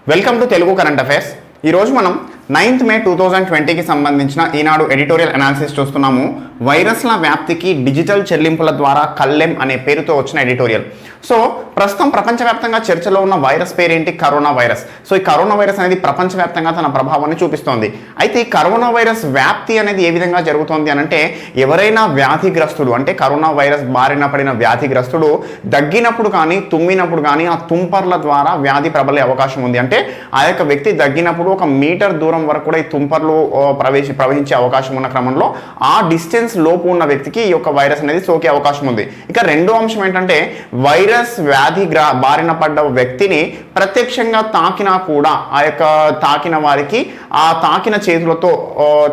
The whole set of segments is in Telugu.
Welcome to Telugu current affairs. ఈరోజు మనం 9th May 2020కి సంబంధించిన ఈనాడు ఎడిటోరియల్ అనాలిసిస్ చూస్తున్నాము. వైరస్ల వ్యాప్తికి డిజిటల్ చెల్లింపుల ద్వారా కల్లెం అనే పేరుతో వచ్చిన ఎడిటోరియల్. సో ప్రస్తుతం ప్రపంచవ్యాప్తంగా చర్చలో ఉన్న వైరస్ పేరేంటి? Corona virus. సో ఈ కరోనా వైరస్ అనేది ప్రపంచవ్యాప్తంగా తన ప్రభావాన్ని చూపిస్తోంది. అయితే ఈ కరోనా వైరస్ వ్యాప్తి అనేది ఏ విధంగా జరుగుతోంది అని అంటే, ఎవరైనా వ్యాధిగ్రస్తుడు అంటే కరోనా వైరస్ బారిన పడిన వ్యాధిగ్రస్తుడు దగ్గినప్పుడు కానీ తుమ్మినప్పుడు కానీ ఆ తుంపర్ల ద్వారా వ్యాధి ప్రబలే అవకాశం ఉంది. అంటే ఆ యొక్క వ్యక్తి దగ్గినప్పుడు 1 మీటర్ దూరం వరకు కూడా ఈ తుంపర్లు ప్రవహించే అవకాశం ఉన్న క్రమంలో ఆ డిస్టెన్స్ లోపు ఉన్న వ్యక్తికి ఈ యొక్క వైరస్ అనేది సోకే అవకాశం ఉంది. ఇక రెండో అంశం ఏంటంటే, వైరస్ వ్యాధి బారిన పడ్డ వ్యక్తిని ప్రత్యక్షంగా తాకినా కూడా ఆ యొక్క తాకిన వారికి ఆ తాకిన చేతులతో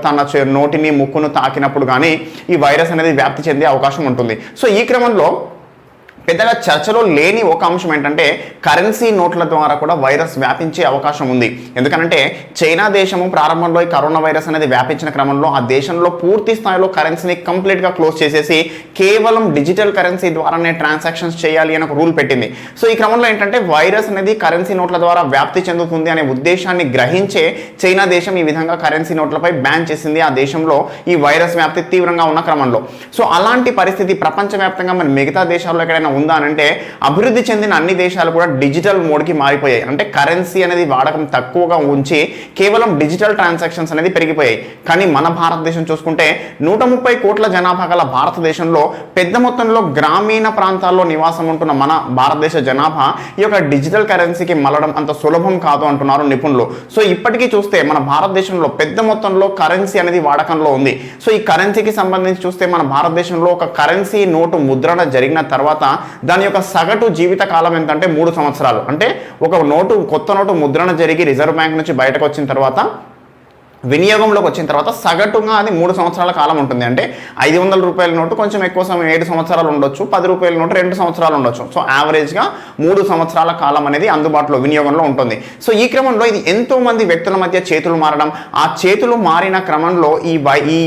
తన నోటిని ముక్కును తాకినప్పుడు కానీ ఈ వైరస్ అనేది వ్యాప్తి చెందే అవకాశం ఉంటుంది. సో ఈ క్రమంలో పెద్దగా చర్చలో లేని ఒక అంశం ఏంటంటే, కరెన్సీ నోట్ల ద్వారా కూడా వైరస్ వ్యాపించే అవకాశం ఉంది. ఎందుకంటే చైనా దేశము ప్రారంభంలో ఈ కరోనా వైరస్ అనేది వ్యాపించిన క్రమంలో ఆ దేశంలో పూర్తి స్థాయిలో కరెన్సీని కంప్లీట్గా క్లోజ్ చేసేసి కేవలం డిజిటల్ కరెన్సీ ద్వారానే ట్రాన్సాక్షన్స్ చేయాలి అని ఒక రూల్ పెట్టింది. సో ఈ క్రమంలో ఏంటంటే వైరస్ అనేది కరెన్సీ నోట్ల ద్వారా వ్యాప్తి చెందుతుంది అనే ఉద్దేశాన్ని గ్రహించే చైనా దేశం ఈ విధంగా కరెన్సీ నోట్లపై బ్యాన్ చేసింది ఆ దేశంలో ఈ వైరస్ వ్యాప్తి తీవ్రంగా ఉన్న క్రమంలో. సో అలాంటి పరిస్థితి ప్రపంచవ్యాప్తంగా మన మిగతా దేశాల్లో ఎక్కడైనా ఉందా అంటే, అభివృద్ధి చెందిన అన్ని దేశాలు కూడా డిజిటల్ మోడ్కి మారిపోయాయి. అంటే కరెన్సీ అనేది వాడకం తక్కువగా ఉంచి కేవలం డిజిటల్ ట్రాన్సాక్షన్స్ అనేది పెరిగిపోయాయి. కానీ మన భారతదేశం చూసుకుంటే 130 కోట్ల జనాభా గల భారతదేశంలో పెద్ద మొత్తంలో గ్రామీణ ప్రాంతాల్లో నివాసం ఉంటున్న మన భారతదేశ జనాభా ఈ యొక్క డిజిటల్ కరెన్సీకి మళ్ళడం అంత సులభం కాదు అంటున్నారు నిపుణులు. సో ఇప్పటికీ చూస్తే మన భారతదేశంలో పెద్ద మొత్తంలో కరెన్సీ అనేది వాడకంలో ఉంది. సో ఈ కరెన్సీకి సంబంధించి చూస్తే మన భారతదేశంలో ఒక కరెన్సీ నోటు ముద్రణ జరిగిన తర్వాత దాని యొక్క సగటు జీవిత కాలం ఎంతంటే 3 సంవత్సరాలు. అంటే ఒక నోటు కొత్త నోటు ముద్రణ జరిగి రిజర్వ్ బ్యాంక్ నుంచి బయటకు వచ్చిన తర్వాత వినియోగంలోకి వచ్చిన తర్వాత సగటుగా అది 3 సంవత్సరాల కాలం ఉంటుంది. అంటే 500 రూపాయల నోటు కొంచెం ఎక్కువ సమయం 7 సంవత్సరాలు ఉండొచ్చు, 10 రూపాయల నోటు 2 సంవత్సరాలు ఉండొచ్చు. సో యావరేజ్గా 3 సంవత్సరాల కాలం అనేది అందుబాటులో వినియోగంలో ఉంటుంది. సో ఈ క్రమంలో ఇది ఎంతో మంది వ్యక్తుల మధ్య చేతులు మారడం, ఆ చేతులు మారిన క్రమంలో ఈ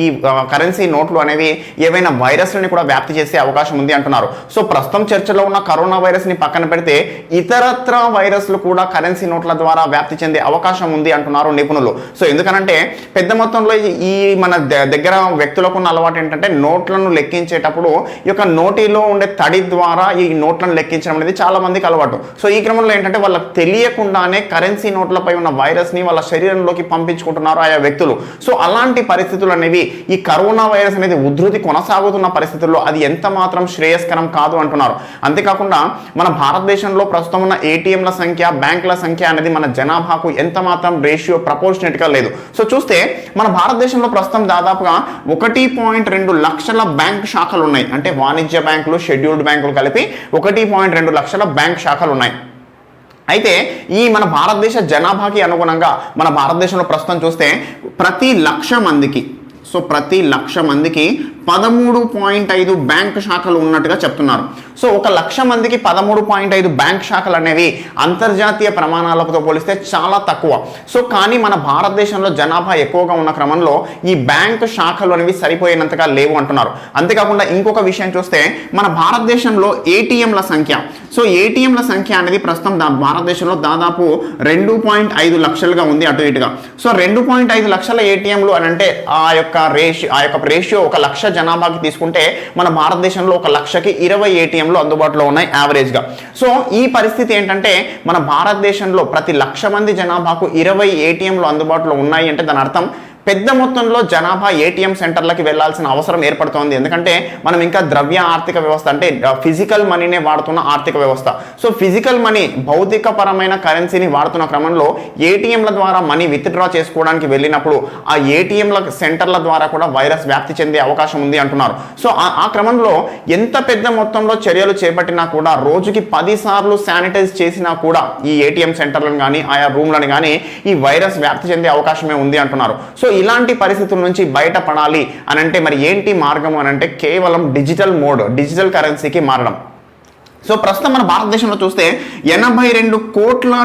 కరెన్సీ నోట్లు అనేవి ఏవైనా వైరస్లని కూడా వ్యాప్తి చేసే అవకాశం ఉంది అంటున్నారు. సో ప్రస్తుతం చర్చలో ఉన్న కరోనా వైరస్ని పక్కన పెడితే ఇతరత్ర వైరస్లు కూడా కరెన్సీ నోట్ల ద్వారా వ్యాప్తి చెందే అవకాశం ఉంది అంటున్నారు నిపుణులు. సో ఎందుకనంటే పెద్ద మొత్తంలో ఈ మన దగ్గర వ్యక్తులకు ఉన్న అలవాటు ఏంటంటే, నోట్లను లెక్కించేటప్పుడు ఈ యొక్క నోటిలో ఉండే తడి ద్వారా ఈ నోట్లను లెక్కించడం అనేది చాలా మందికి అలవాటు. సో ఈ క్రమంలో ఏంటంటే వాళ్ళకి తెలియకుండానే కరెన్సీ నోట్లపై ఉన్న వైరస్ని వాళ్ళ శరీరంలోకి పంపించుకుంటున్నారు ఆయా వ్యక్తులు. సో అలాంటి పరిస్థితులు అనేవి ఈ కరోనా వైరస్ అనేది ఉధృతి కొనసాగుతున్న పరిస్థితుల్లో అది ఎంత మాత్రం శ్రేయస్కరం కాదు అంటున్నారు. అంతేకాకుండా మన భారతదేశంలో ప్రస్తుతం ఉన్న ఏటీఎంల సంఖ్య, బ్యాంకుల సంఖ్య అనేది మన జనాభాకు ఎంత మాత్రం రేషియో ప్రపోర్షనేట్గా లేదు. సో చూస్తే మన భారతదేశంలో ప్రస్తుతం దాదాపుగా 1.2 లక్షల బ్యాంక్ శాఖలు ఉన్నాయి. అంటే వాణిజ్య బ్యాంకులు, షెడ్యూల్డ్ బ్యాంకులు కలిపి 1.2 లక్షల బ్యాంక్ శాఖలు ఉన్నాయి. అయితే ఈ మన భారతదేశ జనాభాకి అనుగుణంగా మన భారతదేశంలో ప్రస్తుతం చూస్తే ప్రతి 1,00,000 మందికి 13.5 బ్యాంక్ శాఖలు ఉన్నట్టుగా చెప్తున్నారు. సో 1,00,000 మందికి 13.5 బ్యాంక్ శాఖలు అనేవి అంతర్జాతీయ ప్రమాణాలతో పోలిస్తే చాలా తక్కువ. సో కానీ మన భారతదేశంలో జనాభా ఎక్కువగా ఉన్న క్రమంలో ఈ బ్యాంక్ శాఖలు అనేవి సరిపోయినంతగా లేవు అంటున్నారు. అంతేకాకుండా ఇంకొక విషయం చూస్తే మన భారతదేశంలో ఏటీఎంల సంఖ్య, సో ఏటీఎంల సంఖ్య అనేది ప్రస్తుతం భారతదేశంలో దాదాపు 2.5 లక్షలుగా ఉంది అటు ఇటుగా. సో 2.5 లక్షల ఏటీఎంలు అని అంటే ఆ యొక్క రేషియో 1,00,000 జనాభాకి తీసుకుంటే మన భారతదేశంలో 1,00,000కి 20 ఏటీఎంలు అందుబాటులో ఉన్నాయి యావరేజ్గా. సో ఈ పరిస్థితి ఏంటంటే, మన భారతదేశంలో ప్రతి 1,00,000 మంది జనాభాకు 20 ఏటీఎంలు అందుబాటులో ఉన్నాయి అంటే దాని అర్థం పెద్ద మొత్తంలో జనాభా ఏటీఎం సెంటర్లకి వెళ్లాల్సిన అవసరం ఏర్పడుతోంది. ఎందుకంటే మనం ఇంకా ద్రవ్య ఆర్థిక వ్యవస్థ అంటే ఫిజికల్ మనీనే వాడుతున్న ఆర్థిక వ్యవస్థ. సో ఫిజికల్ మనీ, భౌతిక పరమైన కరెన్సీని వాడుతున్న క్రమంలో ఏటీఎంల ద్వారా మనీ విత్డ్రా చేసుకోవడానికి వెళ్ళినప్పుడు ఆ ఏటీఎంల సెంటర్ల ద్వారా కూడా వైరస్ వ్యాప్తి చెందే అవకాశం ఉంది అంటున్నారు. సో ఆ క్రమంలో ఎంత పెద్ద మొత్తంలో చర్యలు చేపట్టినా కూడా, రోజుకి 10 సార్లు శానిటైజ్ చేసినా కూడా ఈ ఏటీఎం సెంటర్లను కానీ ఆయా రూమ్లను కానీ ఈ వైరస్ వ్యాప్తి చెందే అవకాశమే ఉంది అంటున్నారు. సో ఇలాంటి పరిస్థితుల నుంచి బయటపడాలి అని అంటే మరి ఏంటి మార్గం అని అంటే, కేవలం డిజిటల్ మోడ్, డిజిటల్ కరెన్సీకి మారడం. సో ప్రస్తుతం మన భారతదేశంలో చూస్తే 82 కోట్ల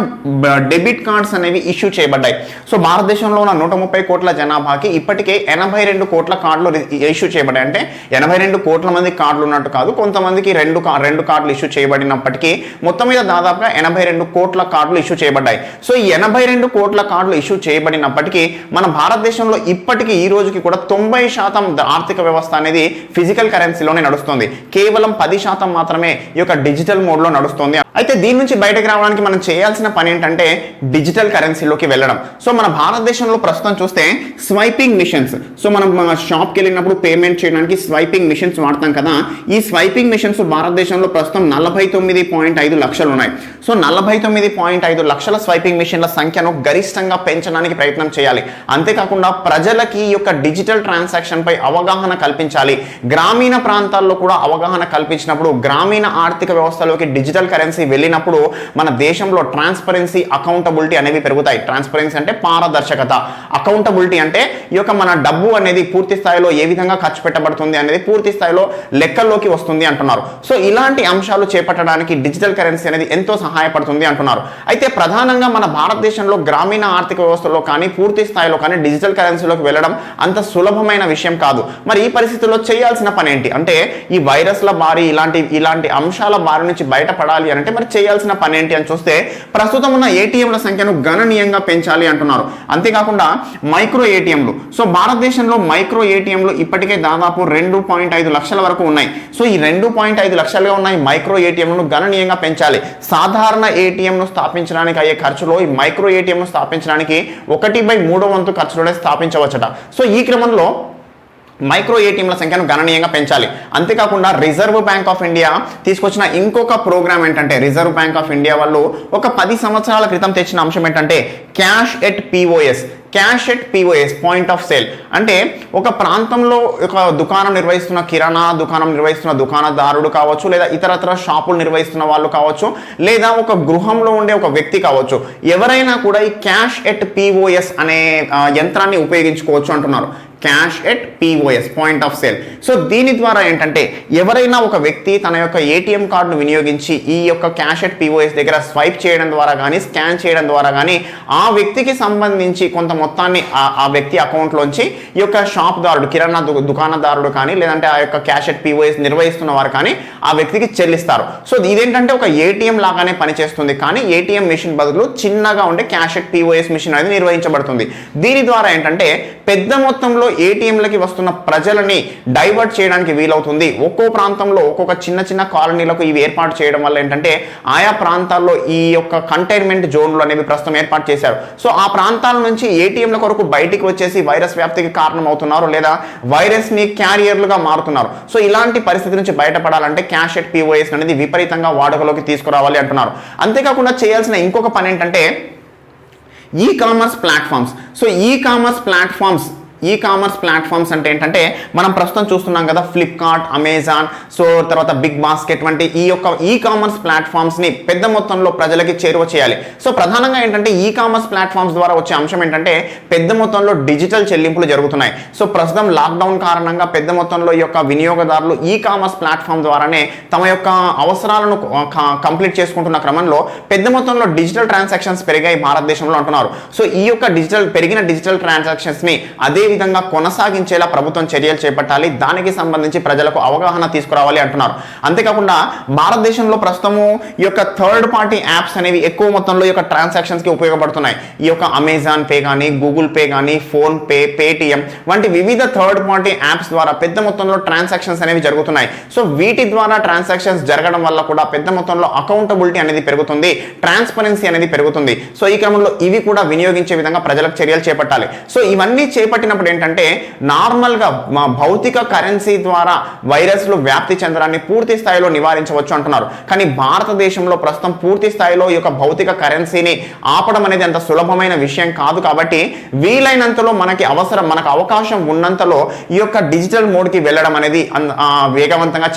డెబిట్ కార్డ్స్ అనేవి ఇష్యూ చేయబడ్డాయి. సో భారతదేశంలో ఉన్న 130 కోట్ల జనాభాకి ఇప్పటికే 82 కోట్ల కార్డులు ఇష్యూ చేయబడ్డాయి. అంటే 82 కోట్ల మంది కార్డులు ఉన్నట్టు కాదు, కొంతమందికి రెండు కార్డులు ఇష్యూ చేయబడినప్పటికీ మొత్తం మీద దాదాపుగా 82 కోట్ల కార్డులు ఇష్యూ చేయబడ్డాయి. సో ఈ 82 కోట్ల కార్డులు ఇష్యూ చేయబడినప్పటికీ మన భారతదేశంలో ఇప్పటికీ ఈ రోజుకి కూడా 90% ఆర్థిక వ్యవస్థ అనేది ఫిజికల్ కరెన్సీలోనే నడుస్తుంది. కేవలం 10% మాత్రమే ఈ యొక్క డిజిటల్ మోడ్లో నడుస్తుంది. అయితే దీని నుంచి బయటకు రావడానికి మనం చేయాల్సిన పని ఏంటంటే డిజిటల్ కరెన్సీలోకి వెళ్ళడం. సో మన భారతదేశంలో ప్రస్తుతం చూస్తే స్వైపింగ్ మిషన్స్, సో మనం షాప్కి వెళ్ళినప్పుడు పేమెంట్ చేయడానికి స్వైపింగ్ మిషన్స్ వాడతాం కదా, ఈ స్వైపింగ్ మిషన్స్ భారతదేశంలో ప్రస్తుతం 49.5 లక్షలు ఉన్నాయి. సో 49.5 లక్షల స్వైపింగ్ మిషన్ల సంఖ్యను గరిష్టంగా పెంచడానికి ప్రయత్నం చేయాలి. అంతేకాకుండా ప్రజలకి ఈ యొక్క డిజిటల్ ట్రాన్సాక్షన్ పై అవగాహన కల్పించాలి. గ్రామీణ ప్రాంతాల్లో కూడా అవగాహన కల్పించినప్పుడు గ్రామీణ ఆర్థిక వ్యవస్థలోకి డిజిటల్ కరెన్సీ వెళ్ళినప్పుడు మన దేశంలో ట్రాన్స్పరెన్సీ, అకౌంటబిలిటీ అనేవి పెరుగుతాయి. ట్రాన్స్పరెన్సీ అంటే పారదర్శకత, అకౌంటబిలిటీ అంటే ఈ యొక్క మన డబ్బు అనేది పూర్తి స్థాయిలో ఏ విధంగా ఖర్చు పెట్టబడుతుంది అనేది పూర్తి స్థాయిలో లెక్కల్లోకి వస్తుంది అంటున్నారు. సో ఇలాంటి అంశాలు చేపట్టడానికి డిజిటల్ కరెన్సీ అనేది ఎంతో సహాయపడుతుంది అంటున్నారు. అయితే ప్రధానంగా మన భారతదేశంలో గ్రామీణ ఆర్థిక వ్యవస్థలో కానీ పూర్తి స్థాయిలో కానీ డిజిటల్ కరెన్సీలోకి వెళ్ళడం అంత సులభమైన విషయం కాదు. మరి ఈ పరిస్థితుల్లో చేయాల్సిన పని ఏంటి అంటే ఈ వైరస్ల బారి ఇలాంటి అంశాల బారి నుంచి బయటపడాలి అంటే మరి చేయాల్సిన పని ఏంటి అని చూస్తే ప్రస్తుతం ఉన్న ఏటీఎంల సంఖ్యను గణనీయంగా పెంచాలి అంటున్నారు. అంతేకాకుండా మైక్రో ఏటీఎంలు, సో భారతదేశంలో మైక్రో ఏటీఎంలు ఇప్పటికే దాదాపు 2.5 లక్షల వరకు ఉన్నాయి. సో ఈ 2.5 లక్షలుగా ఉన్నాయి మైక్రో ఏటీఎంలను గణనీయంగా పెంచాలి. సాధారణ ఏటీఎంను స్థాపించడానికి అయ్యే ఖర్చులో ఈ మైక్రో ఏటీఎంను స్థాపించడానికి 1/3 వంతు ఖర్చులోనే స్థాపించవచ్చట. సో ఈ క్రమంలో మైక్రో ఏటీఎంల సంఖ్యను గణనీయంగా పెంచాలి. అంతేకాకుండా రిజర్వ్ బ్యాంక్ ఆఫ్ ఇండియా తీసుకొచ్చిన ఇంకొక ప్రోగ్రామ్ ఏంటంటే రిజర్వ్ బ్యాంక్ ఆఫ్ ఇండియా వాళ్ళు ఒక 10 సంవత్సరాల క్రితం తెచ్చిన అంశం ఏంటంటే cash at POS, point of sale. అంటే ఒక ప్రాంతంలో ఒక దుకాణం నిర్వహిస్తున్న కిరాణా దుకాణం నిర్వహిస్తున్న దుకాణదారుడు కావచ్చు, లేదా ఇతరత్ర షాపులు నిర్వహిస్తున్న వాళ్ళు కావచ్చు, లేదా ఒక గృహంలో ఉండే ఒక వ్యక్తి కావచ్చు, ఎవరైనా కూడా ఈ క్యాష్ ఎట్ పిఓఎస్ అనే యంత్రాన్ని ఉపయోగించుకోవచ్చు అంటున్నారు. Cash at POS, point of sale. So దీని ద్వారా ఏంటంటే ఎవరైనా ఒక వ్యక్తి తన యొక్క ఏటీఎం కార్డును వినియోగించి ఈ యొక్క క్యాష్ ఎట్ పిఓఎస్ దగ్గర స్వైప్ చేయడం ద్వారా కానీ స్కాన్ చేయడం ద్వారా కానీ ఆ వ్యక్తికి సంబంధించి కొంత మొత్తాన్ని ఆ వ్యక్తి అకౌంట్లోంచి ఈ యొక్క షాప్దారుడు, కిరాణా దుకాణదారుడు కానీ లేదంటే ఆ యొక్క క్యాష్ ఎట్ పిఓఎస్ నిర్వహిస్తున్న వారు కానీ ఆ వ్యక్తికి చెల్లిస్తారు. సో ఇదేంటంటే ఒక ఏటీఎం లాగానే పనిచేస్తుంది, కానీ ఏటీఎం మిషన్ బదులు చిన్నగా ఉండే క్యాష్ ఎట్ పిఓఎస్ మిషన్ అనేది నిర్వహించబడుతుంది. దీని ద్వారా ఏంటంటే పెద్ద మొత్తంలో ఏటీఎంలకి వస్తున్న ప్రజలని డైవర్ట్ చేయడానికి వీలవుతుంది. ఒక్కో ప్రాంతంలో ఒక్కొక్క చిన్న కాలనీలకు ఇవి ఏర్పాటు చేయడం వల్ల ఏంటంటే ఆయా ప్రాంతాల్లో ఈ యొక్క కంటైన్మెంట్ జోన్లు అనేవి ప్రస్తుతం ఏర్పాటు చేశారు. సో ఆ ప్రాంతాల నుంచి ఏటీఎంల కొరకు బయటికి వచ్చేసి వైరస్ వ్యాప్తికి కారణం అవుతున్నారు, లేదా వైరస్ ని క్యారియర్లుగా మారుతున్నారు. సో ఇలాంటి పరిస్థితి నుంచి బయటపడాలంటే క్యాష్ ఎట్ పిఓఎస్ అనేది విపరీతంగా వాడుకలోకి తీసుకురావాలి అంటున్నారు. అంతేకాకుండా చేయాల్సిన ఇంకొక పని ఏంటంటే ఈ కామర్స్ ప్లాట్ఫామ్స్ అంటే ఏంటంటే మనం ప్రస్తుతం చూస్తున్నాం కదా ఫ్లిప్కార్ట్, అమెజాన్, సో తర్వాత బిగ్ బాస్కెట్ వంటి ఈ యొక్క ఈ కామర్స్ ప్లాట్ఫామ్స్ ని పెద్ద మొత్తంలో ప్రజలకి చేరువ చేయాలి. సో ప్రధానంగా ఏంటంటే ఈ కామర్స్ ప్లాట్ఫామ్స్ ద్వారా వచ్చే అంశం ఏంటంటే పెద్ద మొత్తంలో డిజిటల్ చెల్లింపులు జరుగుతున్నాయి. సో ప్రస్తుతం లాక్డౌన్ కారణంగా పెద్ద మొత్తంలో ఈ యొక్క వినియోగదారులు ఈ కామర్స్ ప్లాట్ఫామ్ ద్వారానే తమ యొక్క అవసరాలను కంప్లీట్ చేసుకుంటున్న క్రమంలో పెద్ద మొత్తంలో డిజిటల్ ట్రాన్సాక్షన్స్ పెరిగాయి భారతదేశంలో అంటున్నారు. సో ఈ యొక్క పెరిగిన డిజిటల్ ట్రాన్సాక్షన్స్ ని అదే విధంగా కొనసాగించేలా ప్రభుత్వం చర్యలు చేపట్టాలి. దానికి సంబంధించి ప్రజలకు అవగాహన తీసుకురావాలి అంటున్నారు. అంతేకాకుండా భారతదేశంలో ప్రస్తుతము ఈ యొక్క థర్డ్ పార్టీ యాప్స్ అనేవి ఎక్కువ మొత్తంలో ఈ యొక్క ట్రాన్సాక్షన్స్ కి ఉపయోగపడుతున్నాయి. ఈ యొక్క అమెజాన్ పే కానీ, గూగుల్ పే కానీ, ఫోన్ పే, పేటిఎం వంటి వివిధ థర్డ్ పార్టీ యాప్స్ ద్వారా పెద్ద మొత్తంలో ట్రాన్సాక్షన్స్ అనేవి జరుగుతున్నాయి. సో వీటి ద్వారా ట్రాన్సాక్షన్స్ జరగడం వల్ల కూడా పెద్ద మొత్తంలో అకౌంటబిలిటీ అనేది పెరుగుతుంది, ట్రాన్స్పరెన్సీ అనేది పెరుగుతుంది. సో ఈ క్రమంలో ఇవి కూడా వినియోగించే విధంగా ప్రజలకు చర్యలు చేపట్టాలి. సో ఇవన్నీ చేపట్టినప్పుడు ఏంటంటే నార్మల్గా భౌతిక కరెన్సీ ద్వారా వైరస్లు వ్యాప్తి చెందడాన్ని పూర్తి స్థాయిలో నివారించవచ్చు అంటున్నారు. కానీ భారతదేశంలో ప్రస్తుతం పూర్తి స్థాయిలో ఈ యొక్క భౌతిక కరెన్సీని ఆపడం అనేది అంత సులభమైన విషయం కాదు. కాబట్టి వీలైనంతలో మనకు అవకాశం ఉన్నంతలో ఈ యొక్క డిజిటల్ మోడ్కి వెళ్ళడం అనేది వేగవంతంగా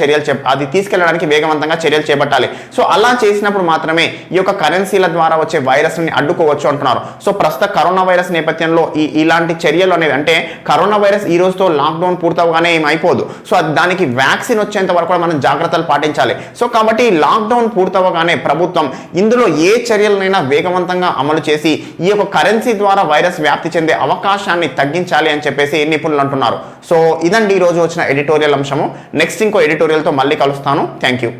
తీసుకెళ్లడానికి వేగవంతంగా చర్యలు చేపట్టాలి. సో అలా చేసినప్పుడు మాత్రమే ఈ యొక్క కరెన్సీల ద్వారా వచ్చే వైరస్ని అడ్డుకోవచ్చు అంటున్నారు. సో ప్రస్తుత కరోనా వైరస్ నేపథ్యంలో ఇలాంటి చర్యలు అనేది అంటే ఎందుకంటే కరోనా వైరస్ ఈ రోజుతో లాక్డౌన్ పూర్తవగానే ఏం అయిపోదు. సో దానికి వ్యాక్సిన్ వచ్చేంత వరకు కూడా మనం జాగ్రత్తలు పాటించాలి. సో కాబట్టి లాక్డౌన్ పూర్తవగానే ప్రభుత్వం ఇందులో ఏ చర్యలనైనా వేగవంతంగా అమలు చేసి ఈ యొక్క కరెన్సీ ద్వారా వైరస్ వ్యాప్తి చెందే అవకాశాన్ని తగ్గించాలి అని చెప్పేసి నిపుణులు అంటున్నారు. సో ఇదండి ఈ రోజు వచ్చిన ఎడిటోరియల్ అంశము. నెక్స్ట్ ఇంకో ఎడిటోరియల్తో మళ్ళీ కలుస్తాను. Thank you.